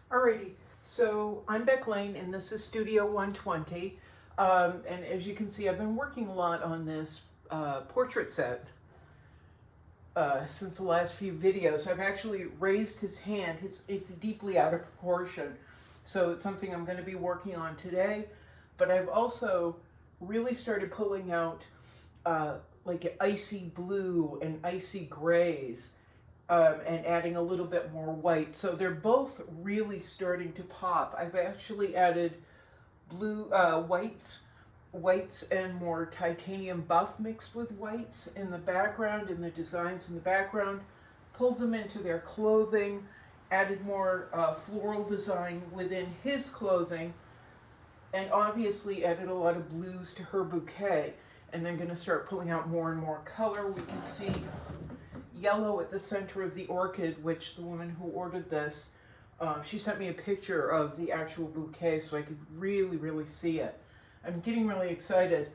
Alrighty, so I'm Beck Lane and this is Studio 120. And as you can see, I've been working a lot on this portrait set since the last few videos. I've actually raised his hand. It's deeply out of proportion. So it's something I'm going to be working on today. But I've also really started pulling out like icy blue and icy grays. And adding a little bit more white. So they're both really starting to pop. I've actually added blue, whites and more titanium buff mixed with whites in the background, in the designs in the background, pulled them into their clothing, added more floral design within his clothing, and obviously added a lot of blues to her bouquet. And then going to start pulling out more and more color. We can see yellow at the center of the orchid, which the woman who ordered this, she sent me a picture of the actual bouquet so I could really see it. I'm getting really excited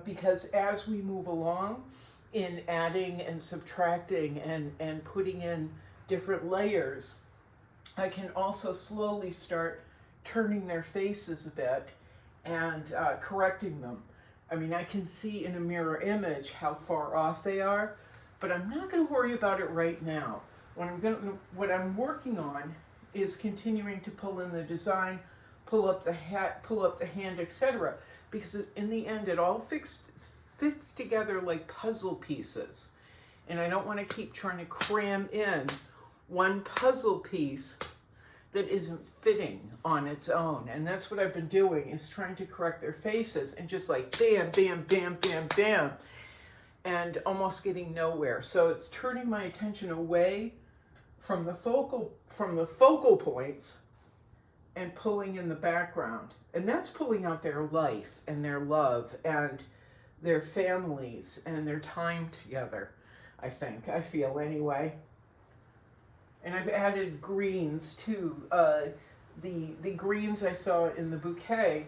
because as we move along in adding and subtracting and putting in different layers, I can also slowly start turning their faces a bit and correcting them. I mean, I can see in a mirror image how far off they are, but I'm not going to worry about it right now. What I'm working on is continuing to pull in the design, pull up the hat, pull up the hand, etc. Because in the end, it all fits together like puzzle pieces. And I don't want to keep trying to cram in one puzzle piece that isn't fitting on its own. And that's what I've been doing, is trying to correct their faces and just like bam, bam, bam, bam, bam, and almost getting nowhere. So it's turning my attention away from the focal points and pulling in the background. And that's pulling out their life and their love and their families and their time together, I feel anyway. And I've added greens too. The greens I saw in the bouquet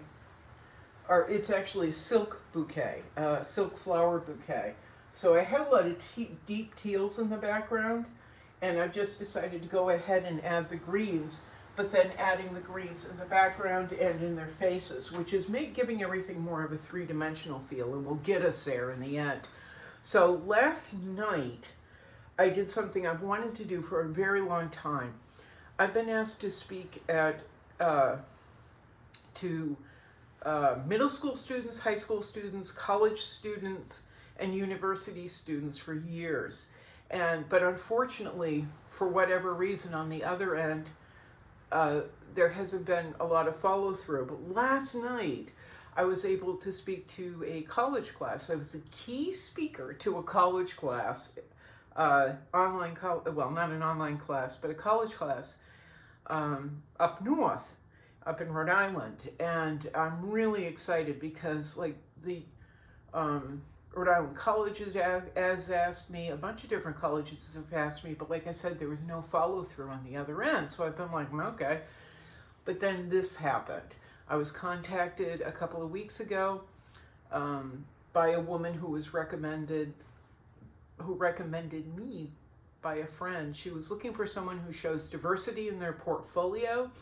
it's actually a silk bouquet, silk flower bouquet. So I had a lot of deep teals in the background, and I've just decided to go ahead and add the greens, but then adding the greens in the background and in their faces, which is giving everything more of a three-dimensional feel, and will get us there in the end. So last night, I did something I've wanted to do for a very long time. I've been asked to speak at to middle school students, high school students, college students, and university students for years. But unfortunately, for whatever reason on the other end, there hasn't been a lot of follow through. But last night, I was able to speak to a college class. I was a key speaker to a college class, well, not an online class, but a college class up north, up in Rhode Island. And I'm really excited because like the Rhode Island colleges has asked me, a bunch of different colleges have asked me, but like I said, there was no follow through on the other end. So I've been like, okay. But then this happened. I was contacted a couple of weeks ago by a woman who recommended me by a friend. She was looking for someone who shows diversity in their portfolio,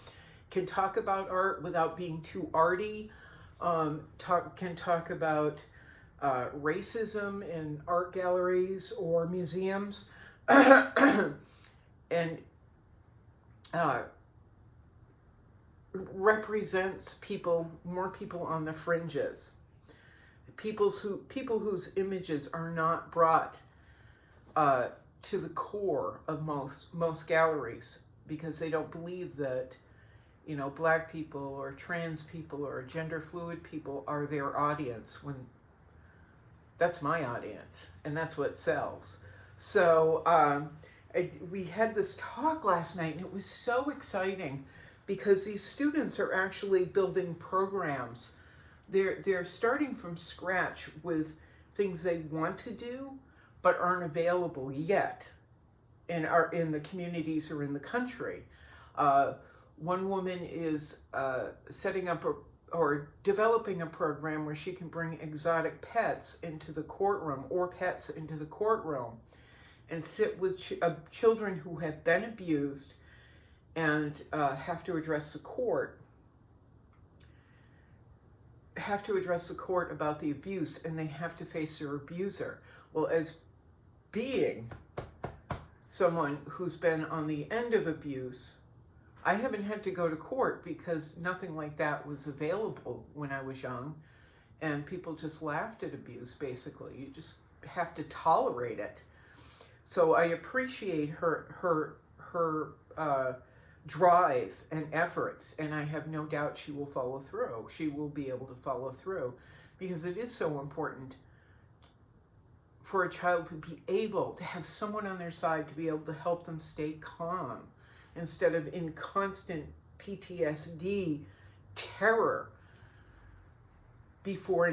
can talk about art without being too arty, can talk about racism in art galleries or museums, and represents more people on the fringes, people whose images are not brought to the core of most galleries, because they don't believe that Black people or trans people or gender fluid people are their audience, when that's my audience and that's what sells. So we had this talk last night, and it was so exciting because these students are actually building programs. They're starting from scratch with things they want to do but aren't available yet in the communities or in the country. One woman is setting up or developing a program where she can bring exotic pets into the courtroom, or pets into the courtroom, and sit with children who have been abused and have to address the court about the abuse, and they have to face their abuser. Well, as being someone who's been on the end of abuse, I haven't had to go to court because nothing like that was available when I was young, and people just laughed at abuse, basically. You just have to tolerate it. So I appreciate her drive and efforts, and I have no doubt she will follow through. She will be able to follow through, because it is so important for a child to be able to have someone on their side to be able to help them stay calm instead of in constant PTSD terror before,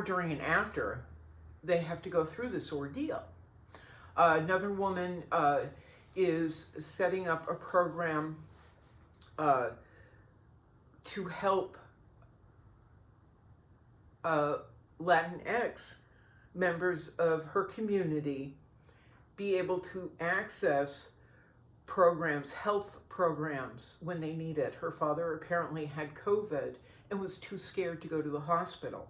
during, and after they have to go through this ordeal. Another woman is setting up a program to help Latinx members of her community be able to access programs, health programs, when they need it. Her father apparently had COVID and was too scared to go to the hospital.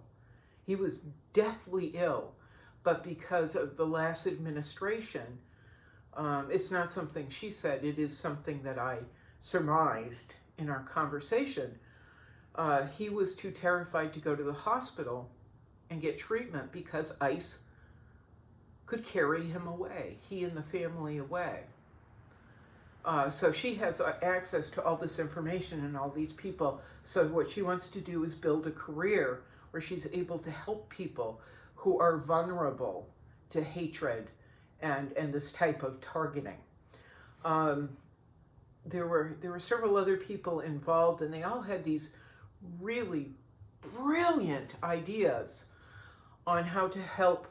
He was deathly ill, but because of the last administration, it's not something she said, it is something that I surmised in our conversation. He was too terrified to go to the hospital and get treatment because ICE could carry him away, he and the family away. So she has access to all this information and all these people. So what she wants to do is build a career where she's able to help people who are vulnerable to hatred and this type of targeting. There were several other people involved, and they all had these really brilliant ideas on how to help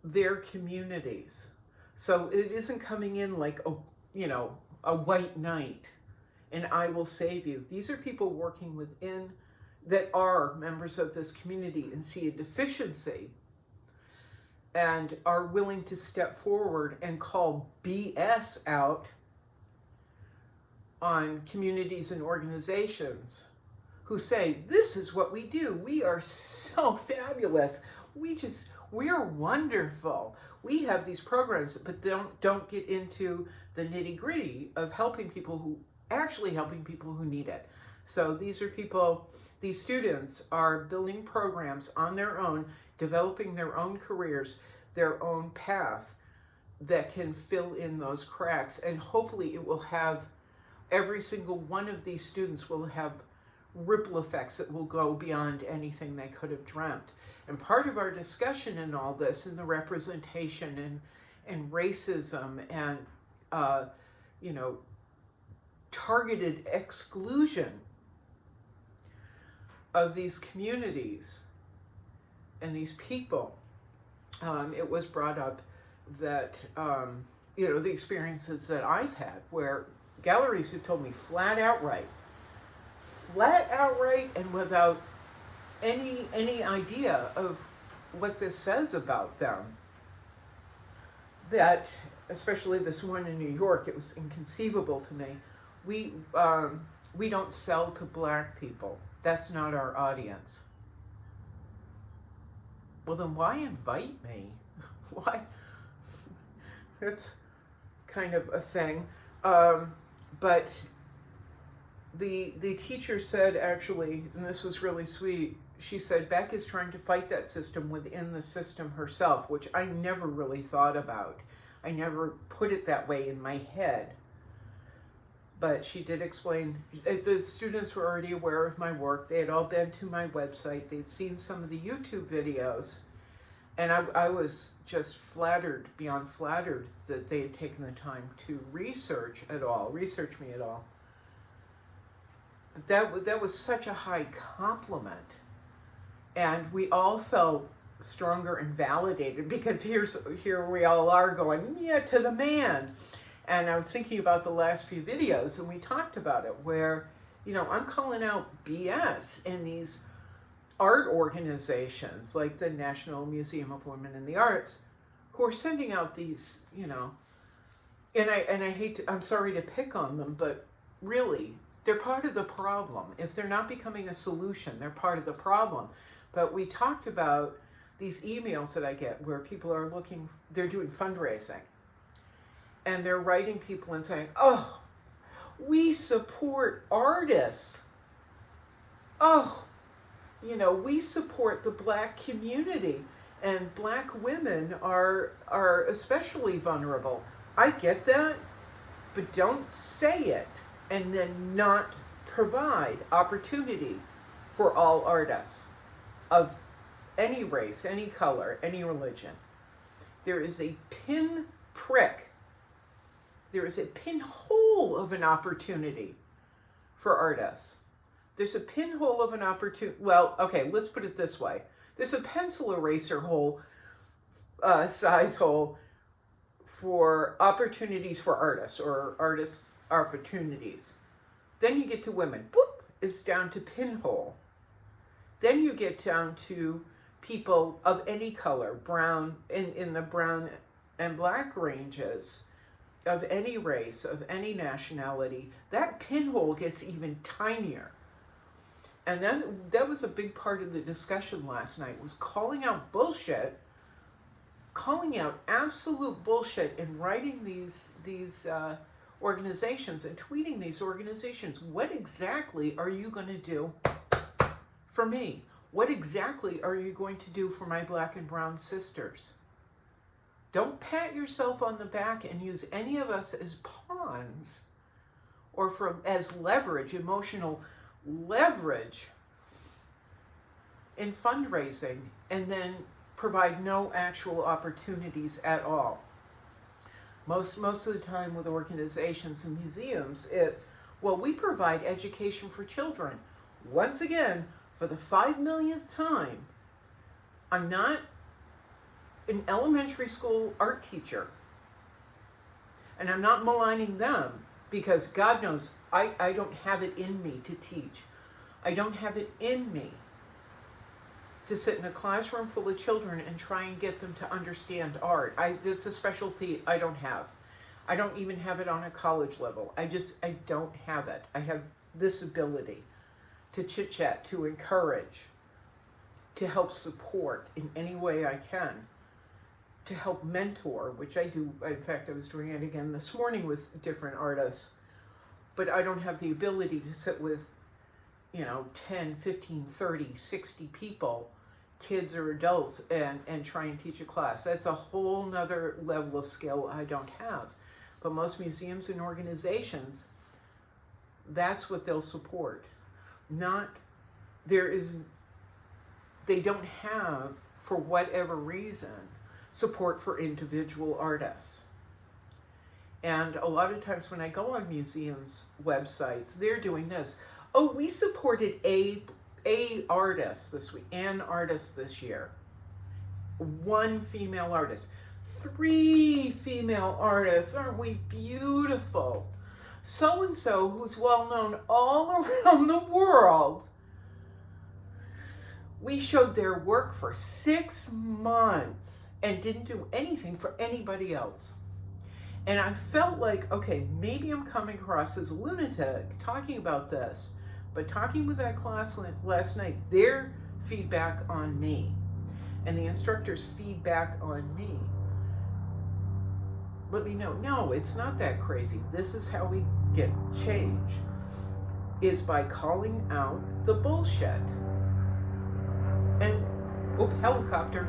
their communities. So it isn't coming in like a white knight and I will save you. These are people working within that are members of this community and see a deficiency and are willing to step forward and call BS out on communities and organizations who say, this is what we do. We are so fabulous. We're wonderful. We have these programs, but don't get into the nitty-gritty of helping people who need it. So these students are building programs on their own, developing their own careers, their own path that can fill in those cracks. And hopefully it will have, every single one of these students will have ripple effects that will go beyond anything they could have dreamt. And part of our discussion in all this, and the representation and racism and targeted exclusion of these communities and these people, it was brought up that the experiences that I've had, where galleries have told me flat outright, and without any idea of what this says about them, that, especially this one in New York, it was inconceivable to me. We don't sell to black people. That's not our audience. Well, then why invite me? Why? That's kind of a thing. But the teacher said, actually, and this was really sweet, she said, Beck is trying to fight that system within the system herself, which I never really thought about. I never put it that way in my head. But she did explain, the students were already aware of my work. They had all been to my website. They'd seen some of the YouTube videos. And I was just beyond flattered that they had taken the time to research me at all. But that was such a high compliment. And we all felt stronger and validated, because here we all are going, yeah, to the man. And I was thinking about the last few videos, and we talked about it, where, I'm calling out BS in these art organizations like the National Museum of Women in the Arts, who are sending out these, and I'm sorry to pick on them, but really, they're part of the problem. If they're not becoming a solution, they're part of the problem. But we talked about these emails that I get where people are they're doing fundraising. And they're writing people and saying, oh, we support artists. Oh, we support the Black community. And Black women are especially vulnerable. I get that, but don't say it and then not provide opportunity for all artists of any race, any color, any religion. There is a pinprick, there is a pinhole of an opportunity for artists. There's a pinhole of an opportunity. Well, okay, let's put it this way. There's a pencil eraser hole, size hole for opportunities for artists or artists' opportunities. Then you get to women. Boop, it's down to pinhole. Then you get down to people of any color, brown, in the brown and Black ranges, of any race, of any nationality. That pinhole gets even tinier. And that was a big part of the discussion last night, was calling out bullshit, calling out absolute bullshit, and writing these organizations and tweeting these organizations. What exactly are you going to do for me? What exactly are you going to do for my Black and brown sisters? Don't pat yourself on the back and use any of us as pawns or as leverage, emotional leverage in fundraising, and then provide no actual opportunities at all. Most of the time with organizations and museums, it's, well, we provide education for children. Once again, for the 5 millionth time, I'm not an elementary school art teacher. And I'm not maligning them, because God knows I don't have it in me to teach. I don't have it in me to sit in a classroom full of children and try and get them to understand art. It's a specialty I don't have. I don't even have it on a college level. I don't have it. I have this ability to chit-chat, to encourage, to help support in any way I can, to help mentor, which I do. In fact, I was doing it again this morning with different artists. But I don't have the ability to sit with, 10, 15, 30, 60 people, kids or adults, and try and teach a class. That's a whole nother level of skill I don't have. But most museums and organizations, that's what they'll support. They don't have, for whatever reason, support for individual artists. And a lot of times when I go on museums' websites, they're doing this. Oh, we supported an artist this week, an artist this year. 1 female artist. 3 female artists. Aren't we beautiful? So-and-so, who's well-known all around the world. We showed their work for 6 months and didn't do anything for anybody else. And I felt like, okay, maybe I'm coming across as a lunatic talking about this, but talking with that class last night, their feedback on me and the instructor's feedback on me let me know, no, it's not that crazy. This is how we get change, is by calling out the bullshit. And, helicopter.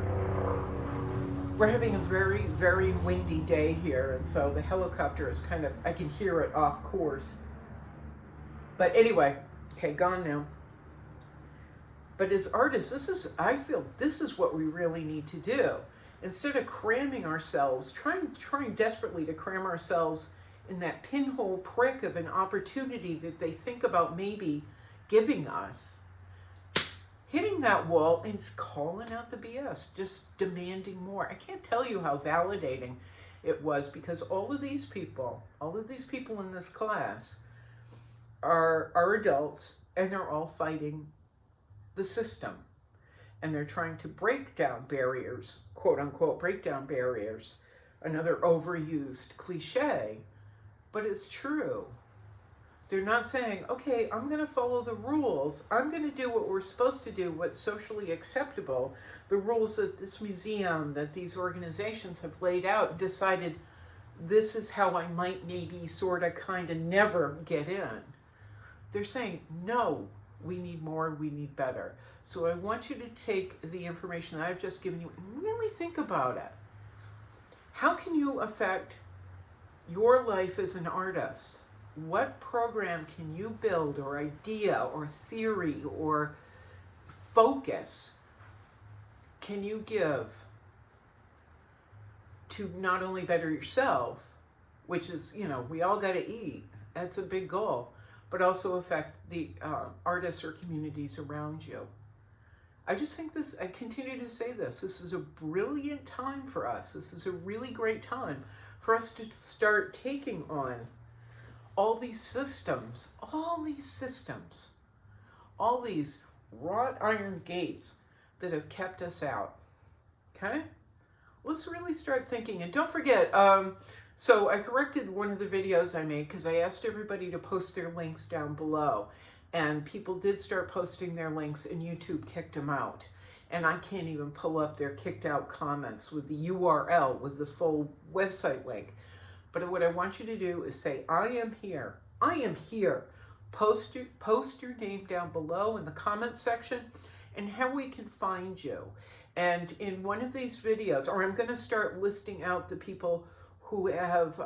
We're having a very, very windy day here, and so the helicopter is I can hear it off course. But anyway, okay, gone now. But as artists, I feel this is what we really need to do. Instead of cramming ourselves, trying desperately to cram ourselves in that pinhole prick of an opportunity that they think about maybe giving us, hitting that wall and calling out the BS, just demanding more. I can't tell you how validating it was, because all of these people in this class are adults, and they're all fighting the system. And they're trying to break down barriers, quote unquote, break down barriers, another overused cliche, but it's true. They're not saying, okay, I'm going to follow the rules. I'm going to do what we're supposed to do, what's socially acceptable, the rules that this museum, that these organizations have laid out and decided this is how I might maybe sort of kind of never get in. They're saying, no, we need more, we need better. So I want you to take the information that I've just given you and really think about it. How can you affect your life as an artist? What program can you build, or idea, or theory, or focus can you give to not only better yourself, which is, we all got to eat, that's a big goal, but also affect the artists or communities around you. I just think I continue to say this is a brilliant time for us. This is a really great time for us to start taking on all these systems, all these wrought iron gates that have kept us out. Okay? Let's really start thinking. And don't forget, so I corrected one of the videos I made because I asked everybody to post their links down below. And people did start posting their links and YouTube kicked them out. And I can't even pull up their kicked out comments with the URL, with the full website link. But what I want you to do is say, I am here. I am here. Post your name down below in the comment section and how we can find you. And in one of these videos, or I'm going to start listing out the people who have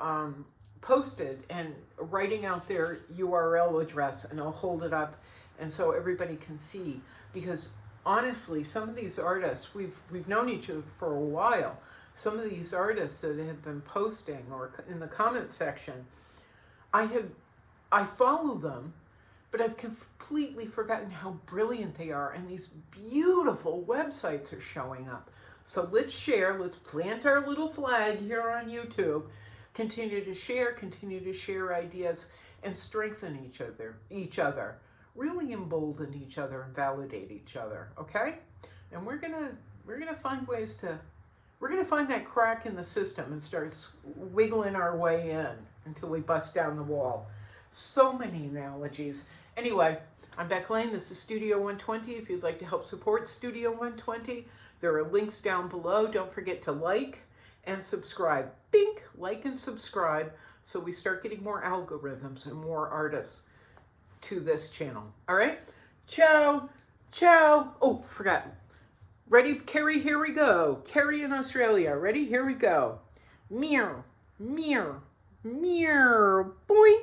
posted and writing out their URL address, and I'll hold it up and so everybody can see. Because honestly, some of these artists, we've known each other for a while. Some of these artists that have been posting or in the comment section, I follow them, but I've completely forgotten how brilliant they are, and these beautiful websites are showing up. So let's share, let's plant our little flag here on YouTube, continue to share ideas, and strengthen each other, really embolden each other and validate each other, okay? And we're gonna find ways to, we're gonna find that crack in the system and start wiggling our way in until we bust down the wall. So many analogies. Anyway, I'm Beck Lane. This is Studio 120. If you'd like to help support Studio 120, there are links down below. Don't forget to like and subscribe. Bink! Like and subscribe so we start getting more algorithms and more artists to this channel. All right? Ciao! Ciao! Oh, forgot. Ready, Carrie? Here we go. Carrie in Australia. Ready? Here we go. Meow. Meow. Meow. Boing!